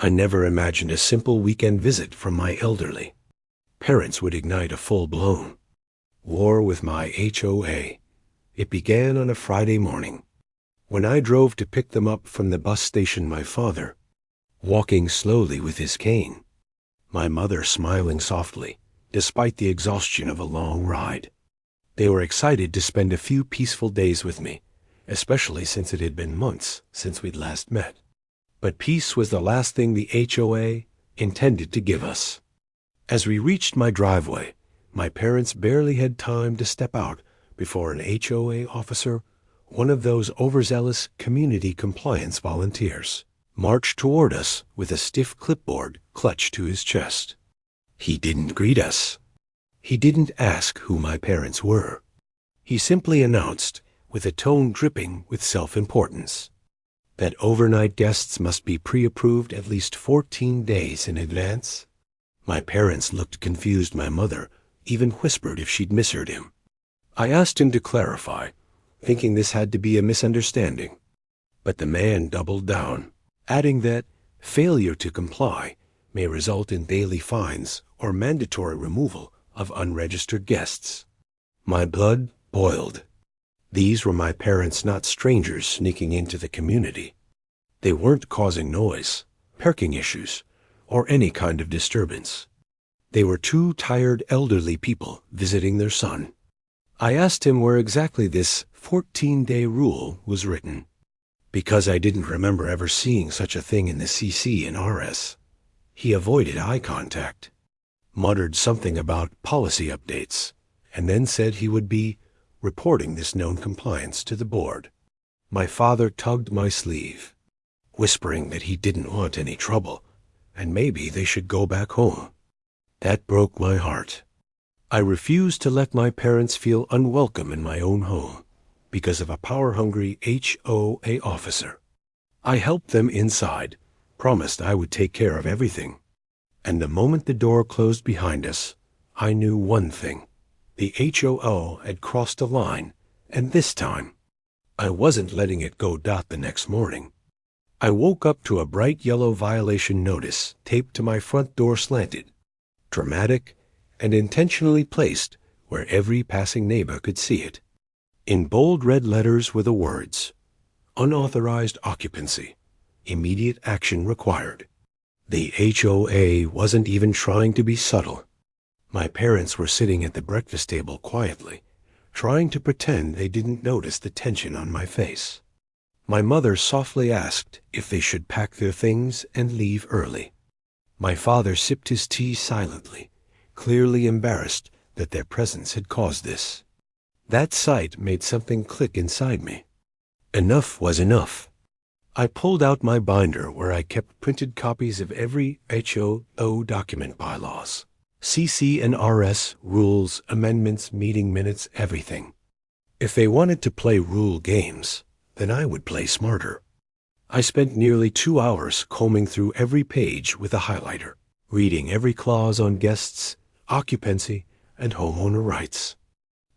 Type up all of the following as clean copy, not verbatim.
I never imagined a simple weekend visit from my elderly parents would ignite a full-blown war with my HOA. It began on a Friday morning, when I drove to pick them up from the bus station, my father walking slowly with his cane, my mother smiling softly, despite the exhaustion of a long ride. They were excited to spend a few peaceful days with me, especially since it had been months since we'd last met. But peace was the last thing the HOA intended to give us. As we reached my driveway, my parents barely had time to step out before an HOA officer, one of those overzealous community compliance volunteers, marched toward us with a stiff clipboard clutched to his chest. He didn't greet us. He didn't ask who my parents were. He simply announced, with a tone dripping with self-importance, that overnight guests must be pre-approved at least 14 days in advance. My parents looked confused. My mother even whispered if she'd misheard him. I asked him to clarify, thinking this had to be a misunderstanding. But the man doubled down, adding that failure to comply may result in daily fines or mandatory removal of unregistered guests. My blood boiled. These were my parents, not strangers sneaking into the community. They weren't causing noise, parking issues, or any kind of disturbance. They were two tired elderly people visiting their son. I asked him where exactly this 14-day rule was written, because I didn't remember ever seeing such a thing in the CC and RS. He avoided eye contact, muttered something about policy updates, and then said he would be reporting this known compliance to the board. My father tugged my sleeve, whispering that he didn't want any trouble, and maybe they should go back home. That broke my heart. I refused to let my parents feel unwelcome in my own home because of a power-hungry HOA officer. I helped them inside, promised I would take care of everything. And the moment the door closed behind us, I knew one thing. The HOA had crossed a line, and this time, I wasn't letting it go. The next morning, I woke up to a bright yellow violation notice taped to my front door, slanted, dramatic, and intentionally placed where every passing neighbor could see it. In bold red letters were the words, "Unauthorized occupancy. Immediate action required." The HOA wasn't even trying to be subtle. My parents were sitting at the breakfast table quietly, trying to pretend they didn't notice the tension on my face. My mother softly asked if they should pack their things and leave early. My father sipped his tea silently, clearly embarrassed that their presence had caused this. That sight made something click inside me. Enough was enough. I pulled out my binder where I kept printed copies of every HOA document, bylaws, CC and RS, rules, amendments, meeting minutes, everything. If they wanted to play rule games, then I would play smarter. I spent nearly 2 hours combing through every page with a highlighter, reading every clause on guests, occupancy, and homeowner rights.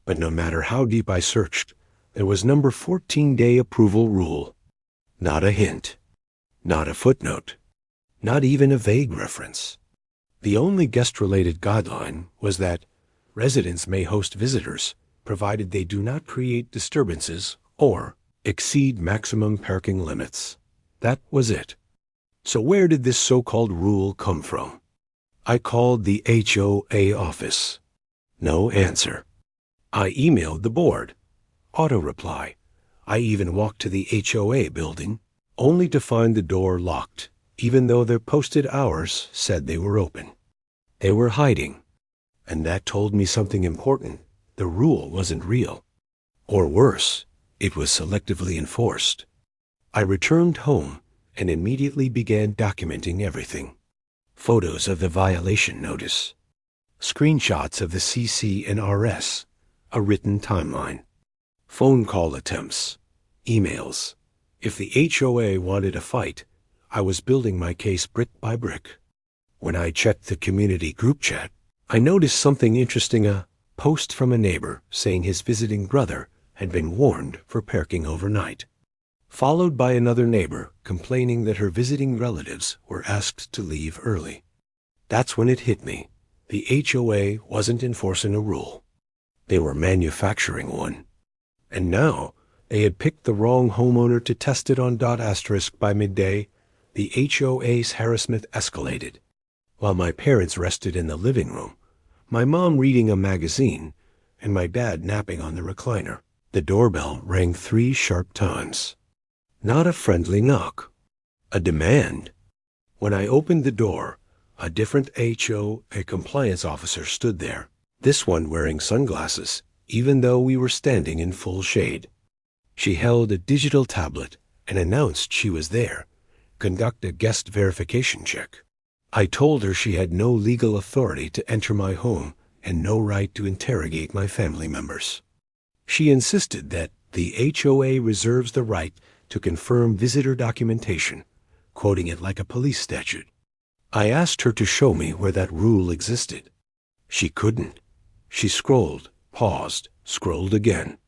But no matter how deep I searched, there was number 14-day approval rule. Not a hint, not a footnote, not even a vague reference. The only guest-related guideline was that residents may host visitors, provided they do not create disturbances or exceed maximum parking limits. That was it. So where did this so-called rule come from? I called the HOA office. No answer. I emailed the board. Auto reply. I even walked to the HOA building, only to find the door locked, even though their posted hours said they were open. They were hiding, and that told me something important. The rule wasn't real. Or worse, it was selectively enforced. I returned home and immediately began documenting everything. Photos of the violation notice, screenshots of the CC and RS, a written timeline, phone call attempts, emails. If the HOA wanted a fight, I was building my case brick by brick. When I checked the community group chat, I noticed something interesting, a post from a neighbor saying his visiting brother had been warned for parking overnight. followed by another neighbor complaining that her visiting relatives were asked to leave early. That's when it hit me. The HOA wasn't enforcing a rule. They were manufacturing one. And now they had picked the wrong homeowner to test it on **. By midday, the HOA's harassment escalated. While my parents rested in the living room, my mom reading a magazine, and my dad napping on the recliner, the doorbell rang 3 sharp times. Not a friendly knock. A demand. When I opened the door, a different HOA compliance officer stood there, this one wearing sunglasses, even though we were standing in full shade. She held a digital tablet and announced she was there. Conduct a guest verification check. I told her she had no legal authority to enter my home and no right to interrogate my family members. She insisted that the HOA reserves the right to confirm visitor documentation, quoting it like a police statute. I asked her to show me where that rule existed. She couldn't. She scrolled, paused, scrolled again,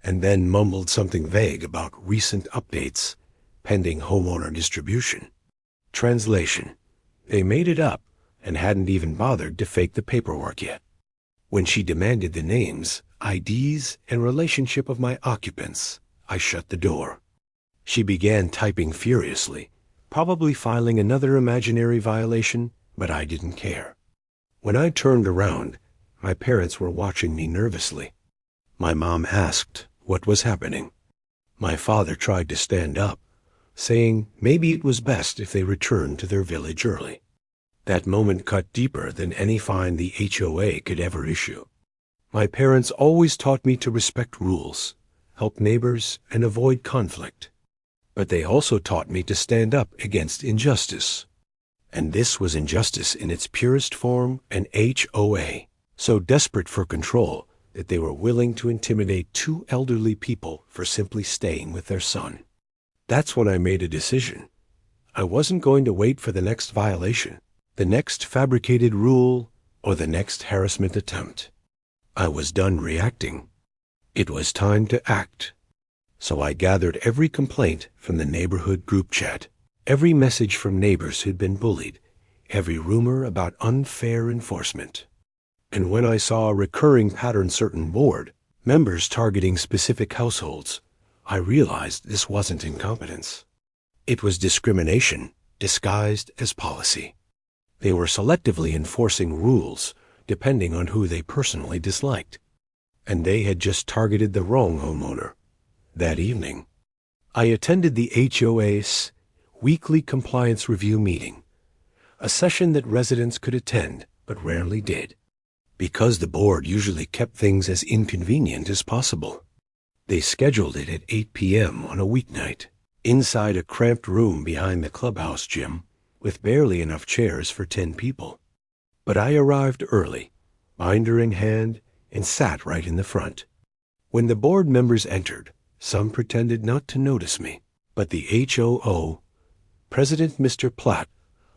and then mumbled something vague about recent updates, pending homeowner distribution. Translation: they made it up and hadn't even bothered to fake the paperwork yet. When she demanded the names, IDs, and relationship of my occupants, I shut the door. She began typing furiously, probably filing another imaginary violation, but I didn't care. When I turned around, my parents were watching me nervously. My mom asked what was happening. My father tried to stand up, saying maybe it was best if they returned to their village early. That moment cut deeper than any fine the HOA could ever issue. My parents always taught me to respect rules, help neighbors, and avoid conflict. But they also taught me to stand up against injustice. And this was injustice in its purest form, an HOA, so desperate for control that they were willing to intimidate 2 elderly people for simply staying with their son. That's when I made a decision. I wasn't going to wait for the next violation, the next fabricated rule, or the next harassment attempt. I was done reacting. It was time to act. So I gathered every complaint from the neighborhood group chat, every message from neighbors who'd been bullied, every rumor about unfair enforcement. And when I saw a recurring pattern certain board, members targeting specific households, I realized this wasn't incompetence. It was discrimination disguised as policy. They were selectively enforcing rules depending on who they personally disliked. And they had just targeted the wrong homeowner. That evening, I attended the HOA's weekly compliance review meeting, a session that residents could attend but rarely did, because the board usually kept things as inconvenient as possible. They scheduled it at 8 p.m. on a weeknight, inside a cramped room behind the clubhouse gym, with barely enough chairs for 10 people. But I arrived early, binder in hand, and sat right in the front. When the board members entered, some pretended not to notice me, but the HOO, President Mr. Platt,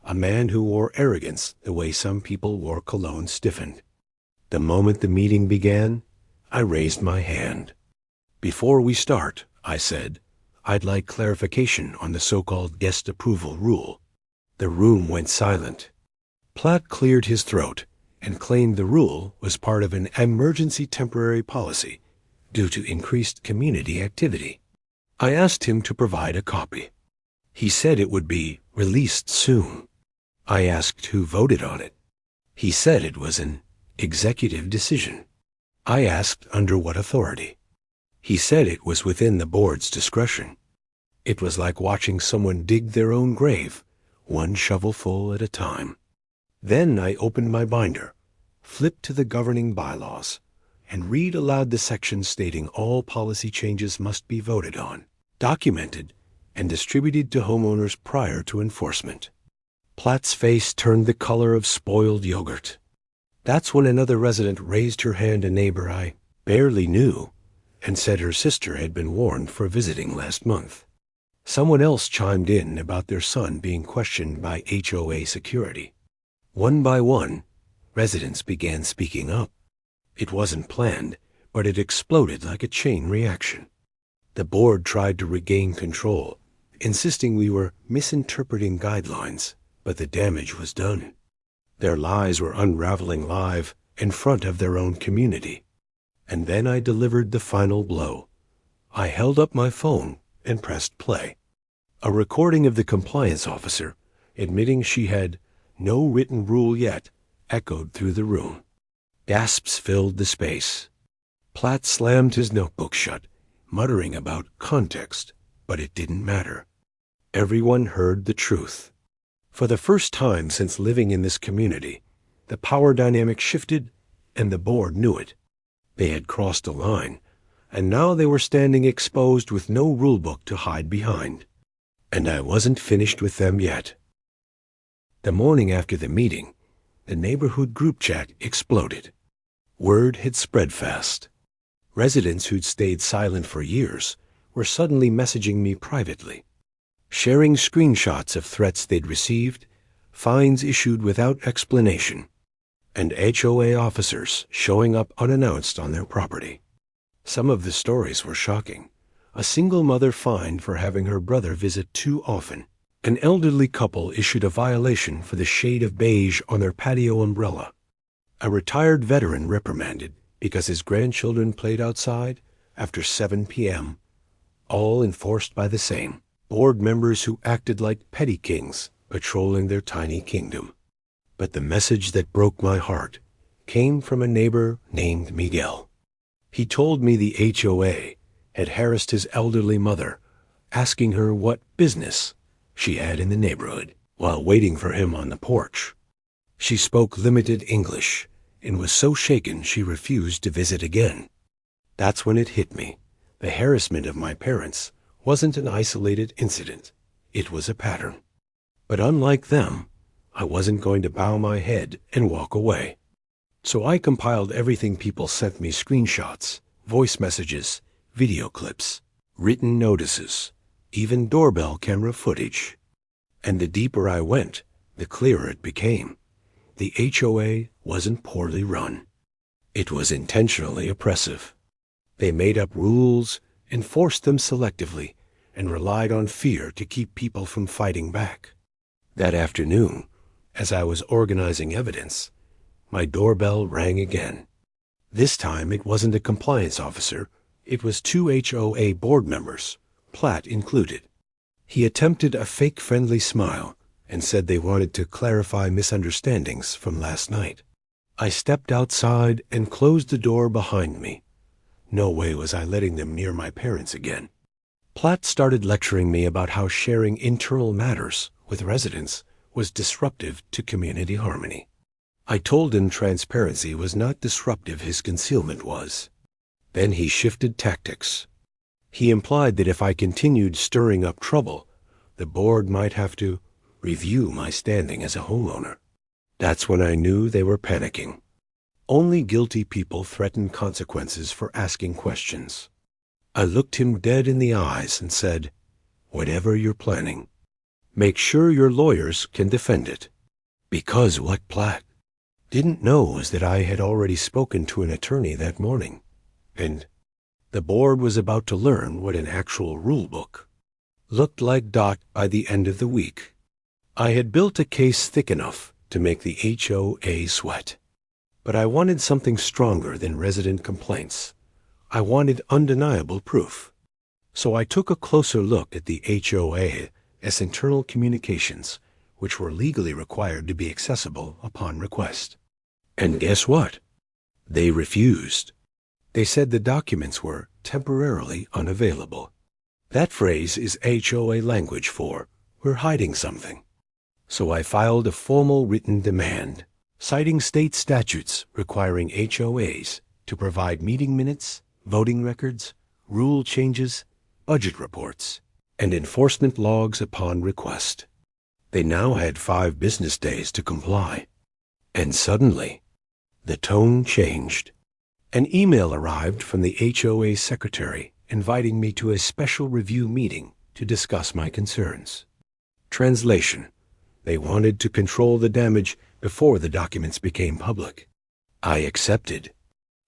a man who wore arrogance the way some people wore cologne, stiffened. The moment the meeting began, I raised my hand. Before we start, I said, I'd like clarification on the so-called guest approval rule. The room went silent. Platt cleared his throat and claimed the rule was part of an emergency temporary policy due to increased community activity. I asked him to provide a copy. He said it would be released soon. I asked who voted on it. He said it was an executive decision. I asked under what authority. He said it was within the board's discretion. It was like watching someone dig their own grave, one shovelful at a time. Then I opened my binder, flipped to the governing bylaws, and read aloud the section stating all policy changes must be voted on, documented, and distributed to homeowners prior to enforcement. Platt's face turned the color of spoiled yogurt. That's when another resident raised her hand, a neighbor I barely knew, and said her sister had been warned for visiting last month. Someone else chimed in about their son being questioned by HOA security. One by one, residents began speaking up. It wasn't planned, but it exploded like a chain reaction. The board tried to regain control, insisting we were misinterpreting guidelines, but the damage was done. Their lies were unraveling live in front of their own community. And then I delivered the final blow. I held up my phone and pressed play. A recording of the compliance officer, admitting she had no written rule yet, echoed through the room. Gasps filled the space. Platt slammed his notebook shut, muttering about context, but it didn't matter. Everyone heard the truth. For the first time since living in this community, the power dynamic shifted, and the board knew it. They had crossed a line, and now they were standing exposed with no rulebook to hide behind. And I wasn't finished with them yet. The morning after the meeting, the neighborhood group chat exploded. Word had spread fast. Residents who'd stayed silent for years were suddenly messaging me privately, sharing screenshots of threats they'd received, fines issued without explanation, and HOA officers showing up unannounced on their property. Some of the stories were shocking. A single mother fined for having her brother visit too often. An elderly couple issued a violation for the shade of beige on their patio umbrella. A retired veteran reprimanded because his grandchildren played outside after 7 p.m., all enforced by the same board members who acted like petty kings patrolling their tiny kingdom. But the message that broke my heart came from a neighbor named Miguel. He told me the HOA had harassed his elderly mother, asking her what business she had in the neighborhood while waiting for him on the porch. She spoke limited English and was so shaken she refused to visit again. That's when it hit me. The harassment of my parents wasn't an isolated incident. It was a pattern. But unlike them, I wasn't going to bow my head and walk away. So I compiled everything people sent me: screenshots, voice messages, video clips, written notices, even doorbell camera footage. And the deeper I went, the clearer it became. The HOA wasn't poorly run. It was intentionally oppressive. They made up rules, enforced them selectively, and relied on fear to keep people from fighting back. That afternoon, as I was organizing evidence, my doorbell rang again. This time it wasn't a compliance officer. It was 2 HOA board members, Platt included. He attempted a fake friendly smile and said they wanted to clarify misunderstandings from last night. I stepped outside and closed the door behind me. No way was I letting them near my parents again. Platt started lecturing me about how sharing internal matters with residents was disruptive to community harmony. I told him transparency was not disruptive, his concealment was. Then he shifted tactics. He implied that if I continued stirring up trouble, the board might have to review my standing as a homeowner. That's when I knew they were panicking. Only guilty people threaten consequences for asking questions. I looked him dead in the eyes and said, "Whatever you're planning, make sure your lawyers can defend it." Because what Platt didn't know was that I had already spoken to an attorney that morning, and the board was about to learn what an actual rule book looked like by the end of the week. I had built a case thick enough to make the HOA sweat. But I wanted something stronger than resident complaints. I wanted undeniable proof. So I took a closer look at the HOA as internal communications, which were legally required to be accessible upon request. And guess what? They refused. They said the documents were temporarily unavailable. That phrase is HOA language for "we're hiding something." So I filed a formal written demand, citing state statutes requiring HOAs to provide meeting minutes, voting records, rule changes, budget reports, and enforcement logs upon request. They now had 5 business days to comply. And suddenly, the tone changed. An email arrived from the HOA secretary inviting me to a special review meeting to discuss my concerns. Translation: they wanted to control the damage before the documents became public. I accepted.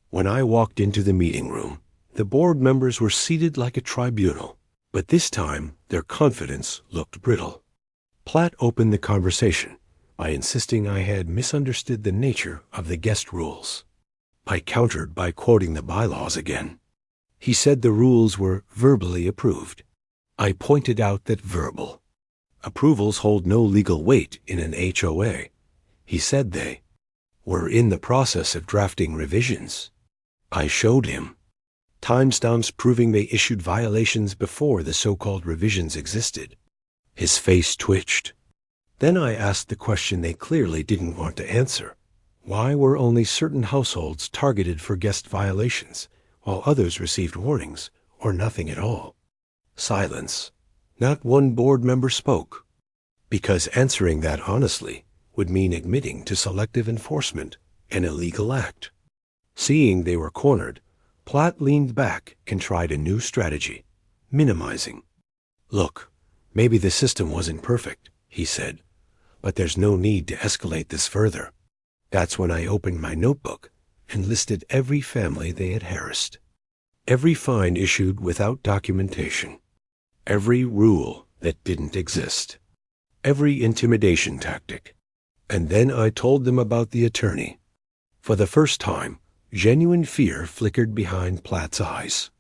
When I walked into the meeting room, The board members were seated like a tribunal, but this time their confidence looked brittle. Platt opened the conversation by insisting I had misunderstood the nature of the guest rules. I countered by quoting the bylaws again. He said the rules were verbally approved. I pointed out that verbal approvals hold no legal weight in an HOA. He said they were in the process of drafting revisions. I showed him timestamps proving they issued violations before the so-called revisions existed. His face twitched. Then I asked the question they clearly didn't want to answer. Why were only certain households targeted for guest violations, while others received warnings, or nothing at all? Silence. Not one board member spoke. Because answering that honestly would mean admitting to selective enforcement, an illegal act. Seeing they were cornered, Platt leaned back and tried a new strategy, minimizing. Look, maybe the system wasn't perfect, he said, but there's no need to escalate this further. That's when I opened my notebook and listed every family they had harassed. Every fine issued without documentation. Every rule that didn't exist. Every intimidation tactic. And then I told them about the attorney. For the first time, genuine fear flickered behind Platt's eyes.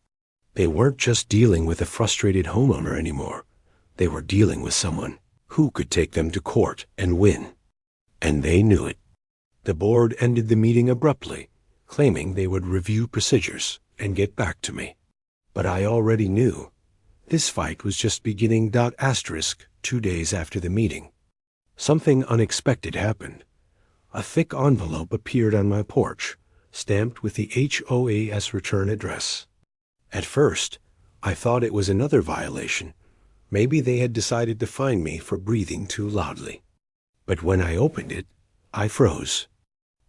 They weren't just dealing with a frustrated homeowner anymore. They were dealing with someone who could take them to court and win. And they knew it. The board ended the meeting abruptly, claiming they would review procedures and get back to me. But I already knew. This fight was just beginning. 2 days after the meeting. Something unexpected happened. A thick envelope appeared on my porch, stamped with the HOAS return address. At first, I thought it was another violation. Maybe they had decided to fine me for breathing too loudly. But when I opened it, I froze.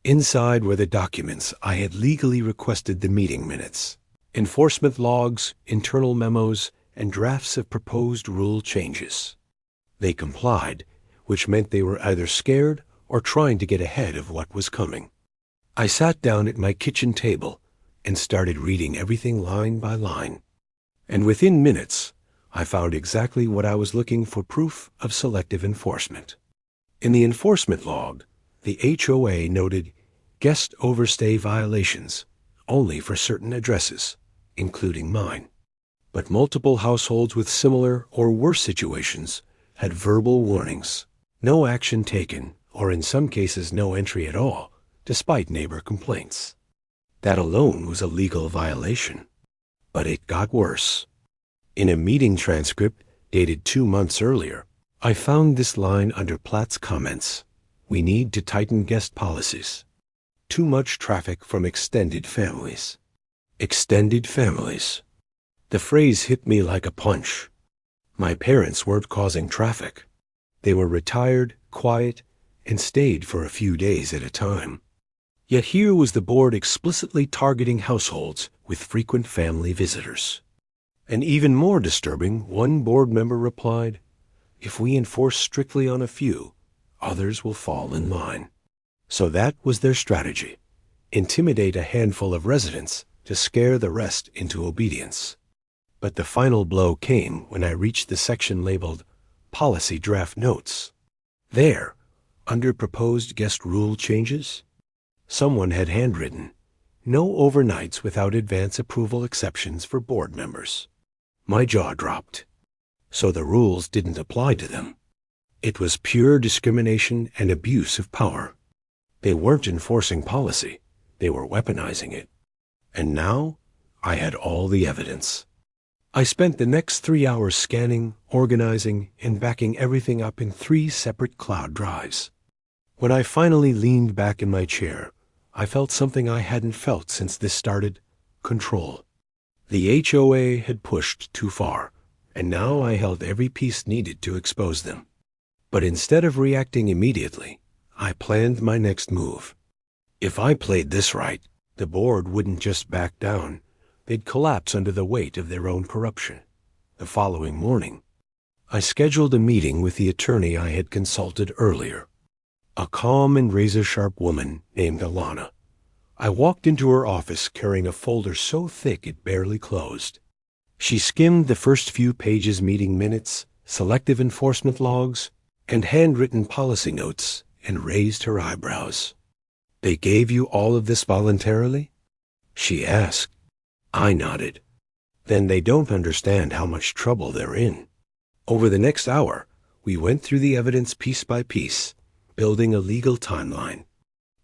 Inside were the documents I had legally requested, the meeting minutes, enforcement logs, internal memos, and drafts of proposed rule changes. They complied, which meant they were either scared or trying to get ahead of what was coming. I sat down at my kitchen table and started reading everything line by line. And within minutes, I found exactly what I was looking for: proof of selective enforcement. In the enforcement log, the HOA noted guest overstay violations only for certain addresses, including mine. But multiple households with similar or worse situations had verbal warnings, no action taken, or in some cases no entry at all, despite neighbor complaints. That alone was a legal violation. But it got worse. In a meeting transcript dated 2 months earlier, I found this line under Platt's comments: "We need to tighten guest policies. Too much traffic from extended families." Extended families. The phrase hit me like a punch. My parents weren't causing traffic. They were retired, quiet, and stayed for a few days at a time. Yet here was the board explicitly targeting households with frequent family visitors. And even more disturbing, one board member replied, "If we enforce strictly on a few, others will fall in line." So that was their strategy: intimidate a handful of residents to scare the rest into obedience. But the final blow came when I reached the section labeled Policy Draft Notes. There, under Proposed Guest Rule Changes, someone had handwritten, "No overnights without advance approval exceptions for board members." My jaw dropped. So the rules didn't apply to them. It was pure discrimination and abuse of power. They weren't enforcing policy. They were weaponizing it. And now I had all the evidence. I spent the next 3 hours scanning, organizing, and backing everything up in 3 separate cloud drives. When I finally leaned back in my chair, I felt something I hadn't felt since this started: control. The HOA had pushed too far, and now I held every piece needed to expose them. But instead of reacting immediately, I planned my next move. If I played this right, the board wouldn't just back down. They'd collapse under the weight of their own corruption. The following morning, I scheduled a meeting with the attorney I had consulted earlier, a calm and razor-sharp woman named Alana. I walked into her office carrying a folder so thick it barely closed. She skimmed the first few pages, meeting minutes, selective enforcement logs, and handwritten policy notes, and raised her eyebrows. "They gave you all of this voluntarily?" she asked. I nodded. "Then they don't understand how much trouble they're in." Over the next hour, we went through the evidence piece by piece, building a legal timeline.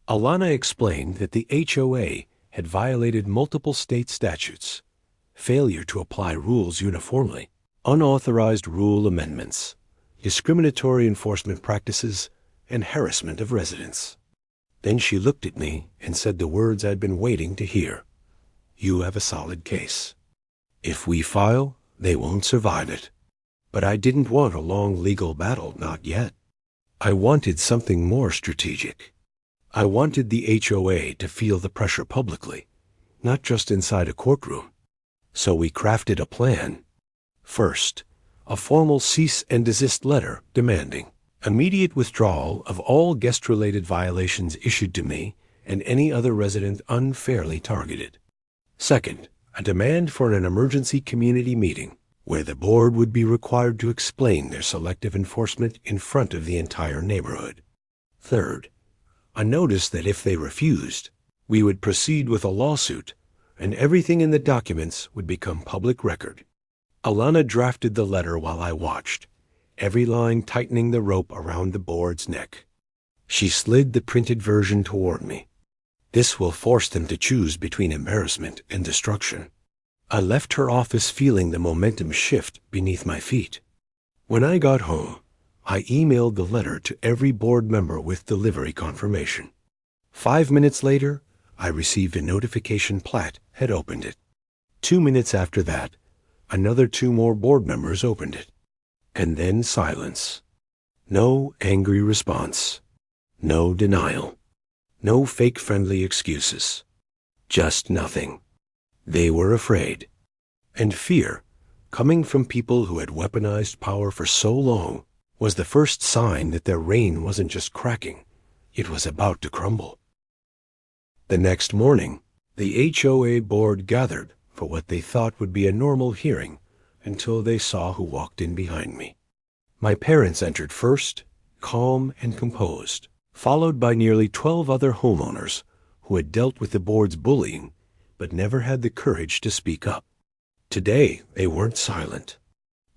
Alana explained that the HOA had violated multiple state statutes, failure to apply rules uniformly, unauthorized rule amendments, discriminatory enforcement practices, and harassment of residents. Then she looked at me and said the words I'd been waiting to hear. "You have a solid case. If we file, they won't survive it." But I didn't want a long legal battle, not yet. I wanted something more strategic. I wanted the HOA to feel the pressure publicly, not just inside a courtroom. So we crafted a plan. First, a formal cease and desist letter demanding immediate withdrawal of all guest-related violations issued to me and any other resident unfairly targeted. Second, a demand for an emergency community meeting where the board would be required to explain their selective enforcement in front of the entire neighborhood. Third, a notice that if they refused, we would proceed with a lawsuit and everything in the documents would become public record. Alana drafted the letter while I watched, every line tightening the rope around the board's neck. She slid the printed version toward me. "This will force them to choose between embarrassment and destruction." I left her office feeling the momentum shift beneath my feet. When I got home, I emailed the letter to every board member with delivery confirmation. 5 minutes later, I received a notification Platt had opened it. 2 minutes after that, another 2 more board members opened it. And then silence. No angry response. No denial. No fake friendly excuses. Just nothing. They were afraid. And fear, coming from people who had weaponized power for so long, was the first sign that their reign wasn't just cracking, it was about to crumble. The next morning, the HOA board gathered for what they thought would be a normal hearing until they saw who walked in behind me. My parents entered first, calm and composed, followed by nearly 12 other homeowners who had dealt with the board's bullying but never had the courage to speak up. Today, they weren't silent.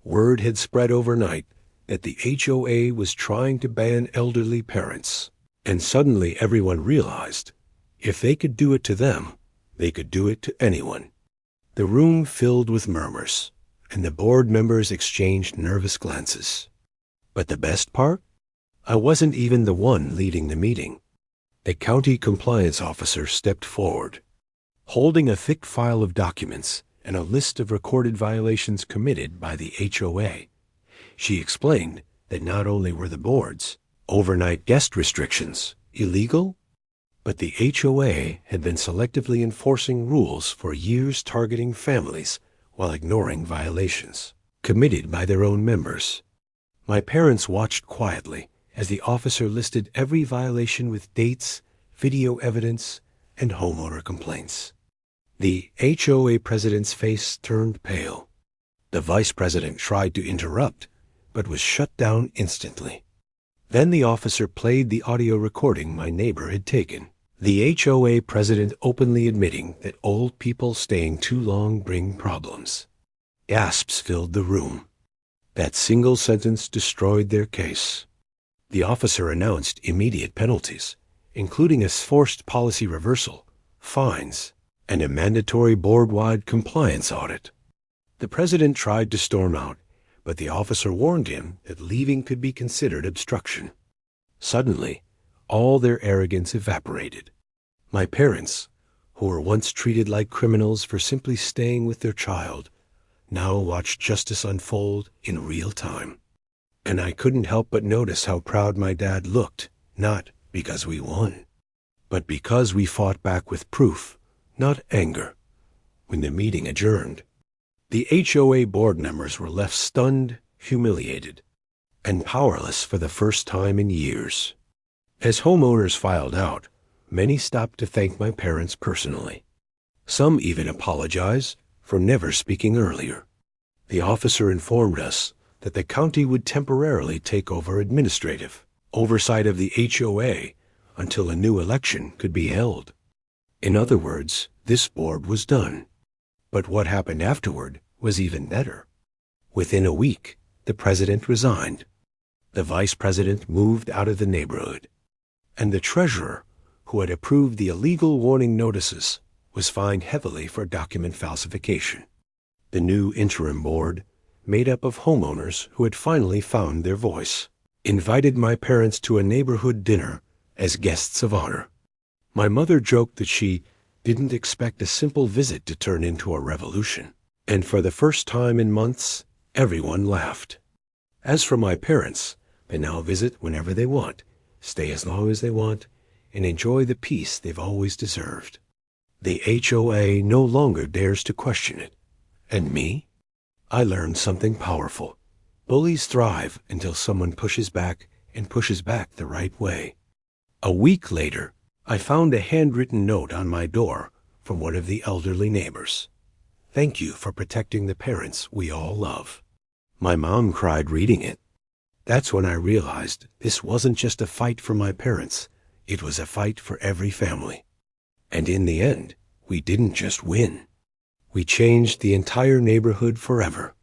Word had spread overnight that the HOA was trying to ban elderly parents, and suddenly everyone realized if they could do it to them, they could do it to anyone. The room filled with murmurs, and the board members exchanged nervous glances. But the best part? I wasn't even the one leading the meeting. The county compliance officer stepped forward, holding a thick file of documents and a list of recorded violations committed by the HOA. She explained that not only were the board's overnight guest restrictions illegal, but the HOA had been selectively enforcing rules for years, targeting families while ignoring violations committed by their own members. My parents watched quietly as the officer listed every violation with dates, video evidence, and homeowner complaints. The HOA president's face turned pale. The vice president tried to interrupt, but was shut down instantly. Then the officer played the audio recording my neighbor had taken. The HOA president openly admitting that old people staying too long bring problems. Gasps filled the room. That single sentence destroyed their case. The officer announced immediate penalties, including a forced policy reversal, fines, and a mandatory board-wide compliance audit. The president tried to storm out, but the officer warned him that leaving could be considered obstruction. Suddenly, all their arrogance evaporated. My parents, who were once treated like criminals for simply staying with their child, now watched justice unfold in real time. And I couldn't help but notice how proud my dad looked, not because we won, but because we fought back with proof, not anger. When the meeting adjourned, the HOA board members were left stunned, humiliated, and powerless for the first time in years. As homeowners filed out, Many stopped to thank my parents personally. Some even apologize for never speaking earlier. The officer informed us that the county would temporarily take over administrative oversight of the HOA until a new election could be held. In other words, this board was done. But what happened afterward was even better. Within a week, the president resigned. The vice president moved out of the neighborhood. And the treasurer, who had approved the illegal warning notices, was fined heavily for document falsification. The new interim board, made up of homeowners who had finally found their voice, invited my parents to a neighborhood dinner as guests of honor. My mother joked that she didn't expect a simple visit to turn into a revolution, and for the first time in months, everyone laughed. As for my parents, they now visit whenever they want, stay as long as they want, and enjoy the peace they've always deserved. The HOA no longer dares to question it. And me? I learned something powerful. Bullies thrive until someone pushes back and pushes back the right way. A week later, I found a handwritten note on my door from one of the elderly neighbors. Thank you for protecting the parents we all love. My mom cried reading it. That's when I realized this wasn't just a fight for my parents. It was a fight for every family. And in the end, we didn't just win. We changed the entire neighborhood forever.